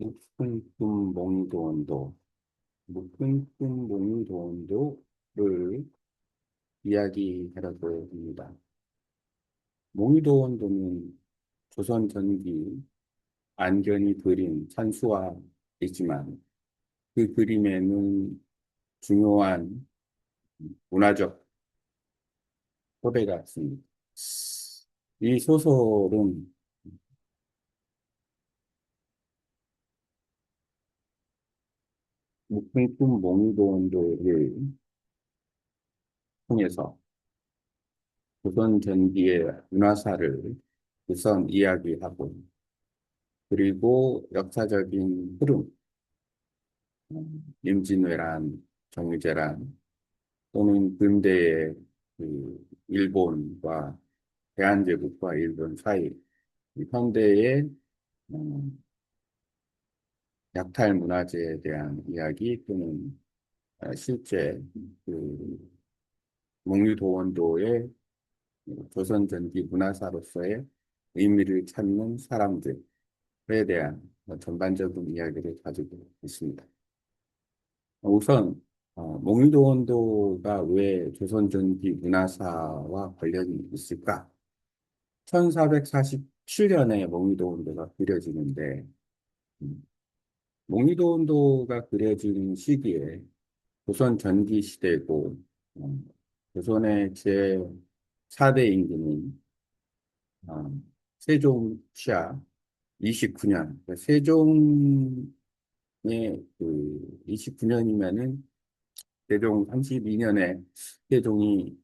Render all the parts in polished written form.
목숨꿈 몽도원도, 목숨꿈 몽도원도를 이야기하려고 합니다. 몽도원도는 조선 전기 안견이 그린 산수화이지만 그 그림에는 중요한 문화적 토대가 있습니다. 이 소설은 목숨꿈 몽도원도를 통해서 조선 전기의 문화사를 우선 이야기하고 그리고 역사적인 흐름, 임진왜란, 정유재란 또는 근대의 일본과 대한제국과 일본 사이 이 현대의 음, 약탈 문화재에 대한 이야기 또는 실제 그 몽유도원도의 조선 전기 문화사로서의 의미를 찾는 사람들에 대한 전반적인 이야기를 가지고 있습니다. 우선 몽유도원도가 왜 조선전기 문화사와 관련이 있을까? 1447년에 몽유도원도가 그려지는데 음, 몽유도원도가 그려진 시기에 조선 전기 시대고 조선의 제 4대 임금인 세종시아 29년, 세종의 그 29년이면은 세종 32년에 세종이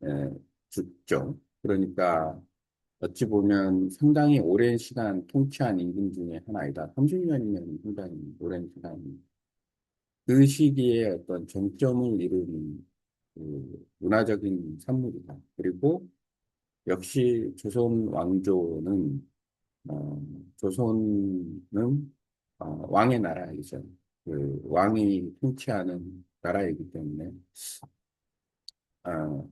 죽죠. 그러니까 어찌 보면 상당히 오랜 시간 통치한 임금 중에 하나이다. 30년이면 상당히 오랜 시간. 그 시기에 어떤 정점을 이루는 문화적인 산물이다. 그리고 역시 조선 왕조는 어, 조선은 왕의 나라이죠. 그 왕이 통치하는 나라이기 때문에 어,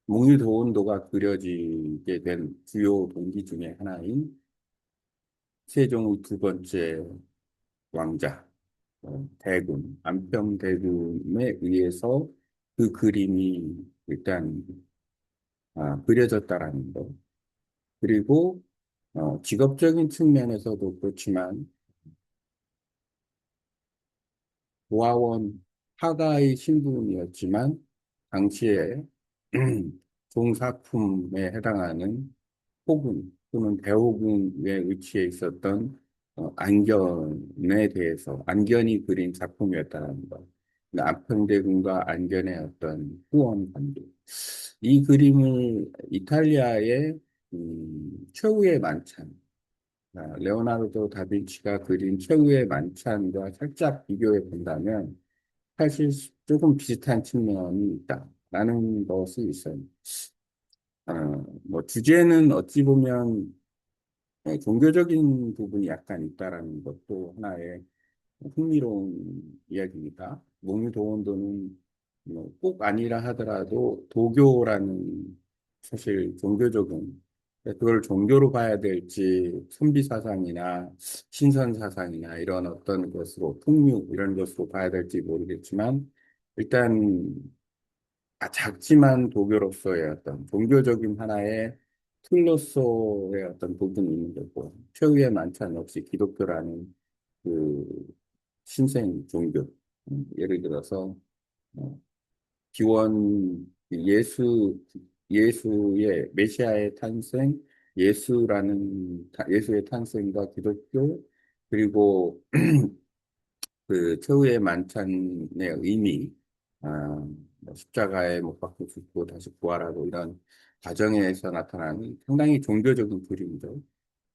몽유도원도가 그려지게 된 주요 동기 중에 하나인 세종의 두 번째 왕자 대군 안평대군에 의해서 그 그림이 일단 그려졌다라는 것. 그리고 직업적인 측면에서도 그렇지만 고아원 하가의 신분이었지만 당시에 종사품에 해당하는 호군 또는 대호군에 위치해 있었던 안견에 대해서 안견이 그린 작품이었다는 것. 안평대군과 안견의 어떤 후원 관계. 이 그림을 이탈리아의 최후의 만찬, 레오나르도 다빈치가 그린 최후의 만찬과 살짝 비교해 본다면 사실 조금 비슷한 측면이 있다라는 것이 있어요. 뭐 주제는 어찌 보면 종교적인 부분이 약간 있다라는 것도 하나의 흥미로운 이야기입니다. 몽유도원도는 뭐꼭 아니라 하더라도 도교라는 사실 종교적인 그걸 종교로 봐야 될지 선비 사상이나 신선 사상이나 이런 어떤 것으로 풍류 이런 것으로 봐야 될지 모르겠지만 일단 작지만 도교로서의 어떤 종교적인 하나의 틀로서의 어떤 부분이 있는 거고 최후의 만찬 역시 기독교라는 그 신생 종교 예를 들어서 어, 기원 예수의 메시아의 탄생 예수의 탄생과 기독교 그리고 그 최후의 만찬의 의미, 뭐 십자가에 못 박혀 죽고 다시 부활하고 이런 과정에서 나타나는 상당히 종교적인 그림이죠.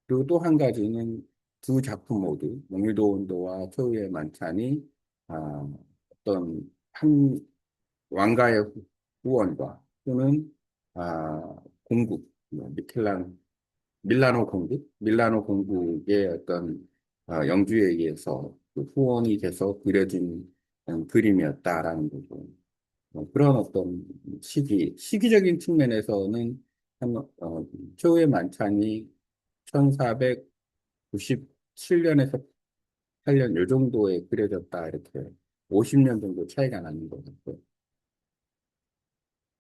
그리고 또 한 가지는 두 작품 모두 몽유도원도와 최후의 만찬이 어떤 한 왕가의 후원과 또는 공국, 뭐 밀라노 공국, 밀라노 공국의 어떤 영주에 의해서 그 후원이 돼서 그려진 그림이었다라는 거고 그런 어떤 시기적인 측면에서는 최후의 만찬이 1497년에서 48년 요 정도에 그려졌다 이렇게 50년 정도 차이가 나는 것 같고요.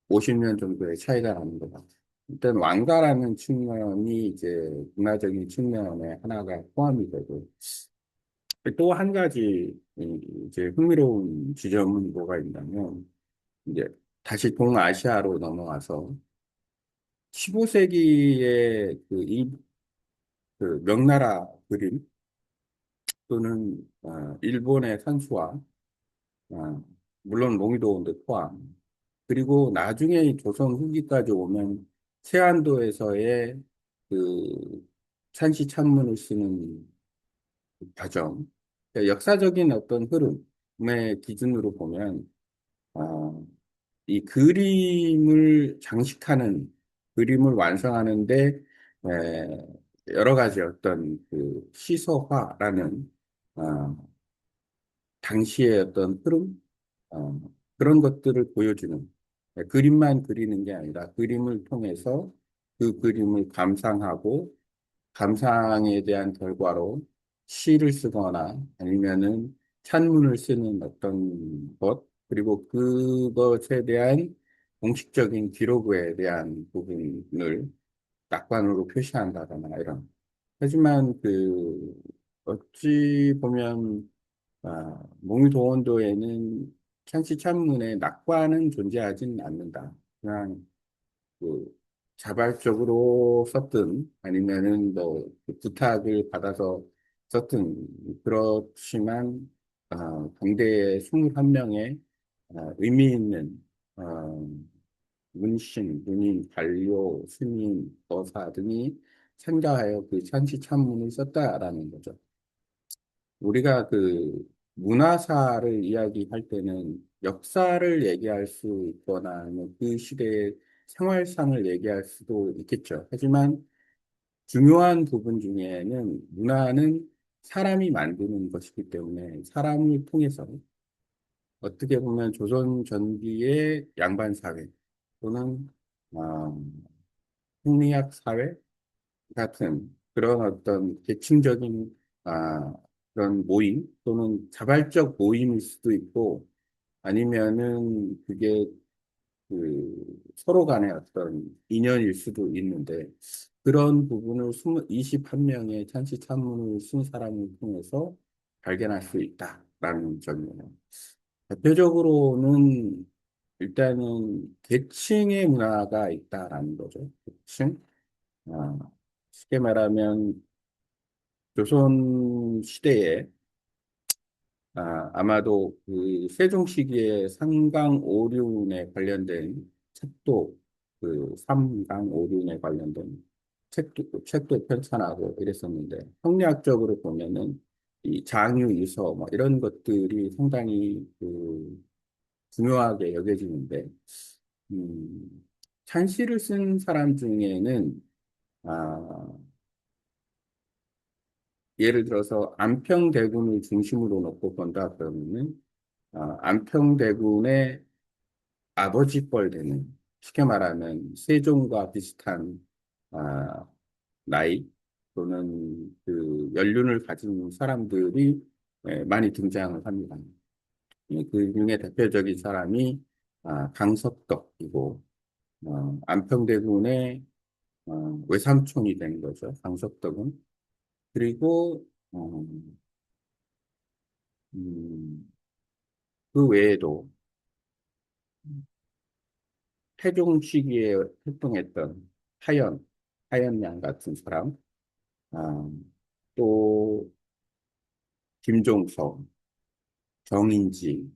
50년 정도의 차이가 나는 것 같아요. 일단 왕가라는 측면이 이제 문화적인 측면에 하나가 포함이 되고 또 한 가지 이제 흥미로운 지점은 뭐가 있냐면 이제 다시 동아시아로 넘어와서 15세기의 그 명나라 그림 또는 일본의 산수화 물론 몽이도원도 포함 그리고 나중에 이 조선 후기까지 오면 세안도에서의 그 산시 찬문을 쓰는 그 과정 그러니까 역사적인 어떤 흐름의 기준으로 보면 어, 이 그림을 장식하는 그림을 완성하는데 여러 가지 어떤 그 시소화라는 당시의 어떤 흐름 어, 그런 것들을 보여주는 그림만 그리는 게 아니라 그림을 통해서 그 그림을 감상하고 감상에 대한 결과로 시를 쓰거나 아니면은 찬문을 쓰는 어떤 것, 그리고 그것에 대한 공식적인 기록에 대한 부분을 낙관으로 표시한다거나 이런. 하지만 어찌 보면, 몽유도원도에는 찬시 찬문에 낙관은 존재하진 않는다. 그냥 그 자발적으로 썼든 아니면은 그 부탁을 받아서 썼든 그렇지만 당대의 21명의 의미 있는 어, 문신, 문인, 관료, 스님, 거사 등이 참가하여 그 찬시 찬문을 썼다라는 거죠. 우리가 그 문화사를 이야기할 때는 역사를 얘기할 수 있거나 아니면 그 시대의 생활상을 얘기할 수도 있겠죠. 하지만 중요한 부분 중에는 문화는 사람이 만드는 것이기 때문에 사람을 통해서 어떻게 보면 조선 전기의 양반 사회 또는 어, 흥미학 사회 같은 그런 어떤 계층적인 그런 모임 또는 자발적 모임일 수도 있고 아니면은 그게 서로 간의 어떤 인연일 수도 있는데 그런 부분을 21명의 찬시 찬문을 쓴 사람을 통해서 발견할 수 있다라는 점이에요. 대표적으로는 일단은 계층의 문화가 있다라는 거죠. 계층. 아, 쉽게 말하면 조선 시대에 아마도 그 세종 시기에 상강 오륜에 관련된 책도 삼강 오륜에 관련된 책도 편찬하고 이랬었는데 성리학적으로 보면은 이 장유 이서 뭐 이런 것들이 상당히 중요하게 여겨지는데 음, 찬시를 쓴 사람 중에는 아, 예를 들어서 안평대군을 중심으로 놓고 본다 그러면은 안평대군의 아버지 뻘 되는 쉽게 말하면 세종과 비슷한 아, 나이 또는 그 연륜을 가진 사람들이 많이 등장을 합니다. 그 중에 대표적인 사람이 강석덕이고 안평대군의 외삼촌이 되는 거죠. 강석덕은 그리고 음, 그 외에도 태종 시기에 활동했던 하연, 하연양 같은 사람, 아, 또 김종서, 정인지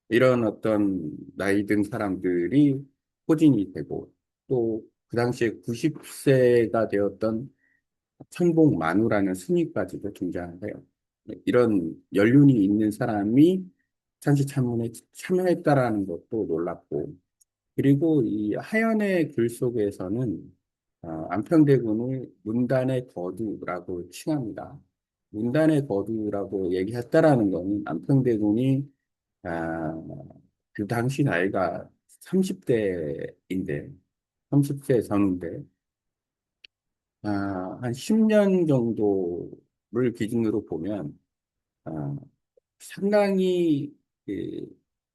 이런 어떤 나이 든 사람들이 호진이 되고 또 그 당시에 90세가 되었던 천복만우라는 스님까지도 등장을 해요. 이런 연륜이 있는 사람이 찬시찬문에 참여했다라는 것도 놀랍고 그리고 이 하연의 글 속에서는 안평대군을 문단의 거두라고 칭합니다. 문단의 거두라고 얘기했다라는 것은 안평대군이 아, 그 당시 나이가 30대인데 30세 전인데 한 10년 정도를 기준으로 보면 어, 상당히 그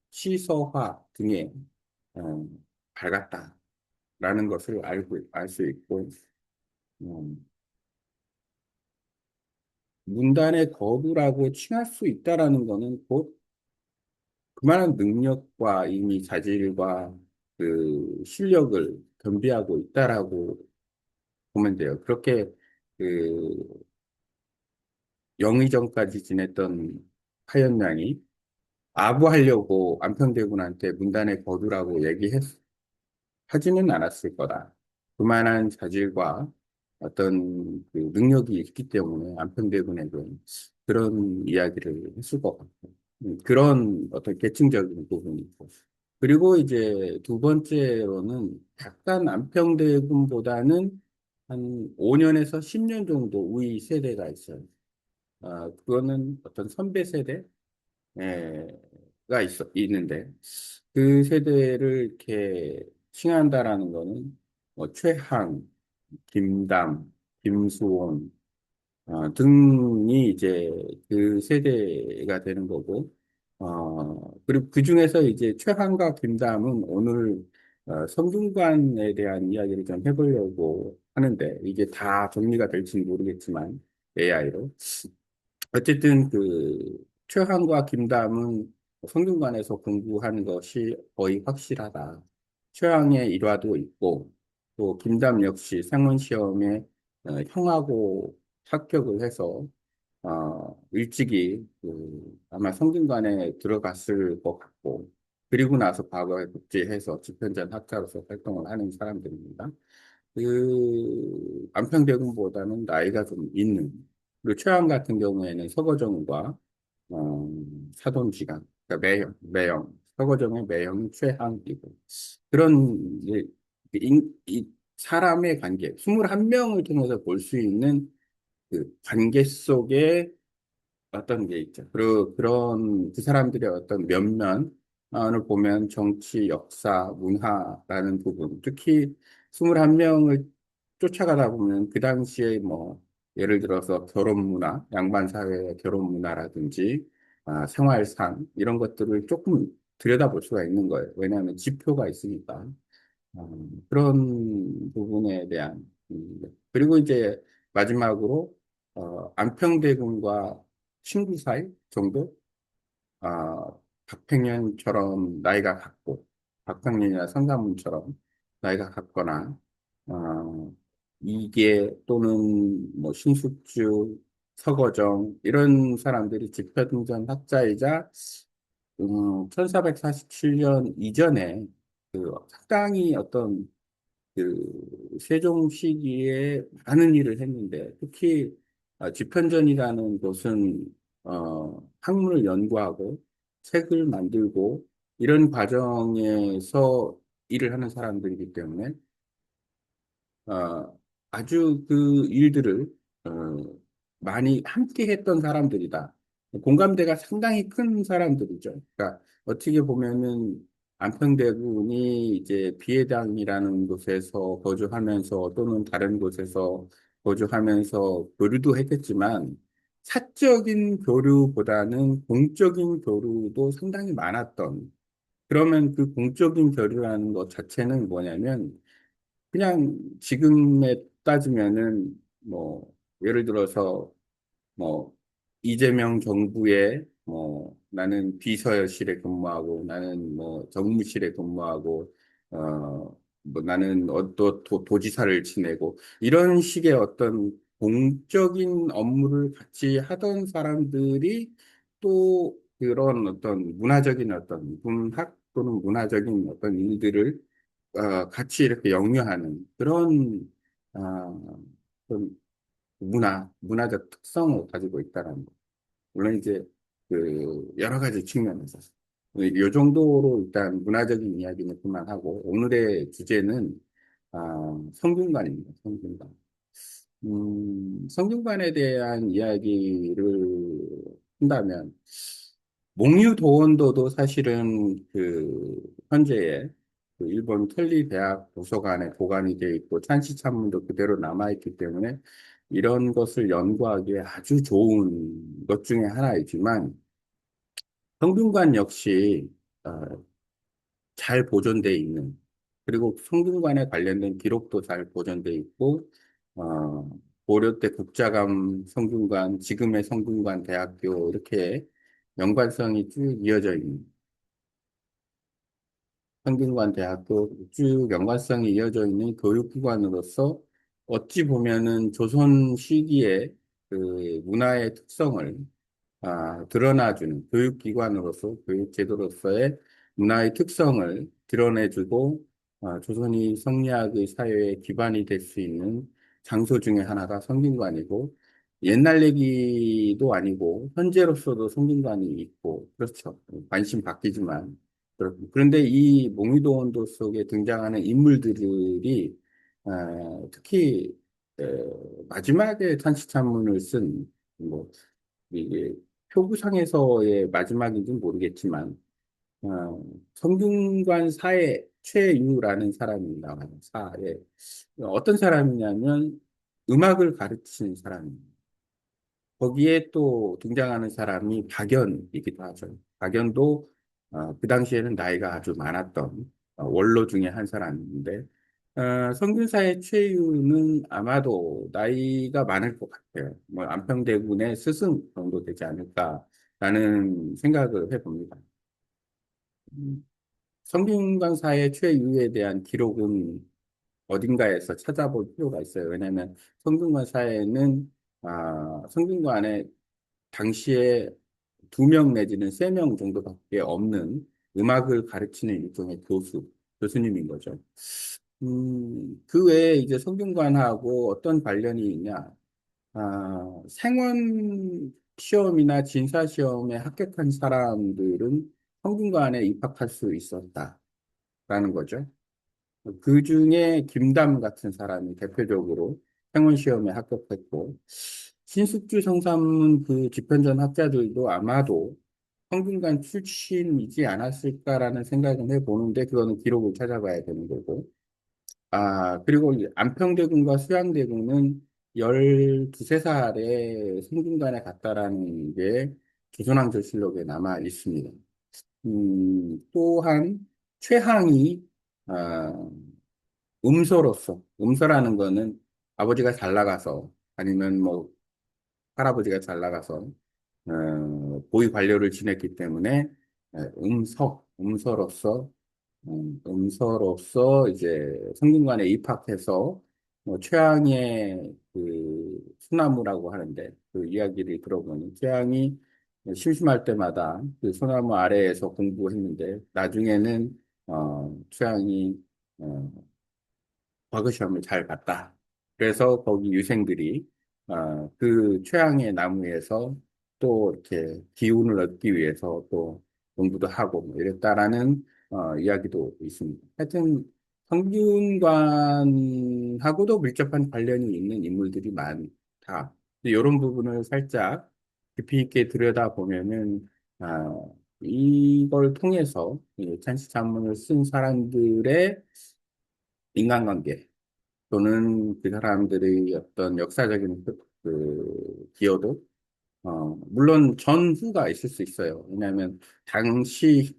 시서화 등에 어, 밝았다라는 것을 알 수 있고, 음, 문단의 거부라고 칭할 수 있다라는 것은 곧 그만한 능력과 이미 자질과 그 실력을 겸비하고 있다라고 보면 돼요. 그렇게 그 영의정까지 지냈던 하연량이 아부하려고 안평대군한테 문단의 거두라고 하지는 않았을 거다. 그만한 자질과 어떤 그 능력이 있기 때문에 안평대군에게 그런 이야기를 했을 것 같고, 그런 어떤 계층적인 부분이 있고. 그리고 이제 두 번째로는 약간 안평대군보다는 한 5년에서 10년 정도 위 세대가 있어요. 그거는 어떤 선배 세대? 있는데, 그 세대를 이렇게 칭한다라는 거는, 뭐, 최항, 김담, 김수원, 등이 이제 그 세대가 되는 거고, 그리고 그 중에서 이제 최항과 김담은 오늘 성균관에 대한 이야기를 좀 해보려고 하는데, 이게 다 정리가 될지는 모르겠지만, AI로. 어쨌든 그 최항과 김담은 성균관에서 공부하는 것이 거의 확실하다. 최항의 일화도 있고 또 김담 역시 상원 시험에 형하고 합격을 해서 일찍이 아마 성균관에 들어갔을 것 같고 그리고 나서 과거에 복직해서 집현전 학자로서 활동을 하는 사람들입니다. 안평대군보다는 나이가 좀 있는 그리고 최양 같은 경우에는 서거정과 사돈지간 그러니까 매형 서거정의 매형이 최항이고 그런 이제 이 사람의 관계 21명을 통해서 볼 수 있는 그 관계 속에 어떤 게 있죠. 그리고 그런 그 사람들의 어떤 면면을 보면 정치, 역사, 문화라는 부분, 특히 21명을 쫓아가다 보면 그 당시에 뭐 예를 들어서 결혼 문화, 양반 사회의 결혼 문화라든지 생활상 이런 것들을 조금 들여다볼 수가 있는 거예요. 왜냐하면 지표가 있으니까. 그런 부분에 대한 그리고 이제 마지막으로 안평대군과 친구 사이 정도 박팽년처럼 나이가 같고 박팽년이나 성가문처럼 나이가 같거나 이계 또는 뭐 신숙주 서거정 이런 사람들이 집현전 학자이자 1447년 이전에 그 상당히 어떤 그 세종 시기에 많은 일을 했는데 특히 집현전이라는 곳은 학문을 연구하고 책을 만들고 이런 과정에서 일을 하는 사람들이기 때문에 아주 그 일들을 어, 많이 함께 했던 사람들이다. 공감대가 상당히 큰 사람들이죠. 그러니까 어떻게 보면은 안평대군이 이제 비해당이라는 곳에서 거주하면서 또는 다른 곳에서 거주하면서 교류도 했겠지만 사적인 교류보다는 공적인 교류도 상당히 많았던 그러면 그 공적인 교류라는 것 자체는 뭐냐면 그냥 지금에 따지면은 뭐 예를 들어서 뭐 이재명 정부에 뭐 나는 비서실에 근무하고 나는 뭐 정무실에 근무하고 뭐 나는 또 도지사를 지내고 이런 식의 어떤 공적인 업무를 같이 하던 사람들이 또 그런 어떤 문화적인 어떤 문학 또는 문화적인 어떤 일들을 같이 이렇게 영유하는 그런 문화적 특성을 가지고 있다는 거. 물론 이제 그 여러 가지 측면에서 이 정도로 일단 문화적인 이야기는 그만하고 오늘의 주제는 성균관입니다. 성균관. 성균관에 대한 이야기를 한다면 몽유도원도도 사실은 그 현재의 그 일본 천리대학 도서관에 보관이 되어 있고 찬시 찬문도 그대로 남아 있기 때문에 이런 것을 연구하기에 아주 좋은 것 중에 하나이지만 성균관 역시 잘 보존돼 있는 그리고 성균관에 관련된 기록도 잘 보존돼 있고 어, 고려 때 국자감 성균관, 지금의 성균관 대학교 이렇게 연관성이 쭉 이어져 있는 성균관 대학교 쭉 연관성이 이어져 있는 교육기관으로서 어찌 보면은 조선 시기의 그 문화의 특성을 드러나주는 교육기관으로서 교육제도로서의 문화의 특성을 드러내주고 조선이 성리학의 사회의 기반이 될 수 있는 장소 중에 하나가 성균관이고 옛날 얘기도 아니고 현재로서도 성균관이 있고 그렇죠. 관심 바뀌지만 그런데 이 몽유도원도 속에 등장하는 인물들이 특히 마지막에 탄시찬문을 쓴뭐 이게 표구상에서의 마지막인지는 모르겠지만 성균관 사의 최유라는 사람이 나와요. 사에 어떤 사람이냐면 음악을 가르치는 사람입니다. 거기에 또 등장하는 사람이 박연이기도 하죠. 박연도 그 당시에는 나이가 아주 많았던 원로 중에 한 사람인데 성균사의 최유는 아마도 나이가 많을 것 같아요. 뭐 안평대군의 스승 정도 되지 않을까라는 생각을 해봅니다. 음, 성균관사의 최유에 대한 기록은 어딘가에서 찾아볼 필요가 있어요. 왜냐하면 성균관사에는 성균관에 당시에 2명 내지는 3명 정도밖에 없는 음악을 가르치는 일종의 교수님인 거죠. 그 외에 이제 성균관하고 어떤 관련이 있냐? 생원 시험이나 진사 시험에 합격한 사람들은 성균관에 입학할 수 있었다라는 거죠. 그 중에 김담 같은 사람이 대표적으로 행원 시험에 합격했고, 신숙주 성삼문 그 집현전 학자들도 아마도 성균관 출신이지 않았을까라는 생각은 해보는데, 그거는 기록을 찾아봐야 되는 거고. 그리고 이 안평대군과 수양대군은 12, 3살에 성균관에 갔다라는 게 조선왕조실록에 남아 있습니다. 또한 최항이 아, 음서라는 거는 아버지가 잘 나가서 아니면 뭐 할아버지가 잘 나가서 고위 관료를 지냈기 때문에 음서로서 이제 성균관에 입학해서 뭐 최항의 그 소나무라고 하는데 그 이야기를 들어보니 최항이 심심할 때마다 그 소나무 아래에서 공부했는데 나중에는 최항이 어, 과거 시험을 잘 봤다. 그래서 거기 유생들이 그 최양의 나무에서 또 이렇게 기운을 얻기 위해서 또 공부도 하고 뭐 이랬다라는 이야기도 있습니다. 하여튼 성균관하고도 밀접한 관련이 있는 인물들이 많다. 이런 부분을 살짝 깊이 있게 들여다보면은 이걸 통해서 이 찬시산문을 쓴 사람들의 인간관계 또는 그 사람들의 어떤 역사적인 기여도, 물론 전후가 있을 수 있어요. 왜냐하면 당시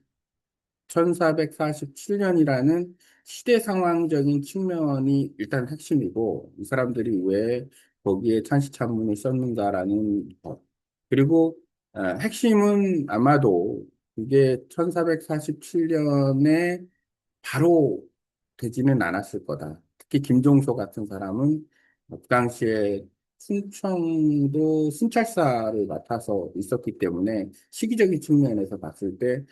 1447년이라는 시대 상황적인 측면이 일단 핵심이고, 이 사람들이 왜 거기에 찬시찬문을 썼는가라는 것. 그리고 핵심은 아마도 그게 1447년에 바로 되지는 않았을 거다. 특히 김종서 같은 사람은 그 당시에 충청도 순찰사를 맡아서 있었기 때문에 시기적인 측면에서 봤을 때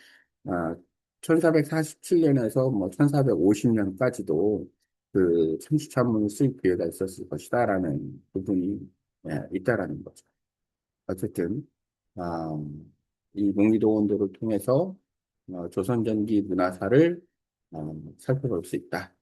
1447년에서 뭐 1450년까지도 그 천추천문을 쓸 기회가 있었을 것이다라는 부분이 있다라는 거죠. 어쨌든 아, 이 농기도 원도를 통해서 조선전기 문화사를 살펴볼 수 있다.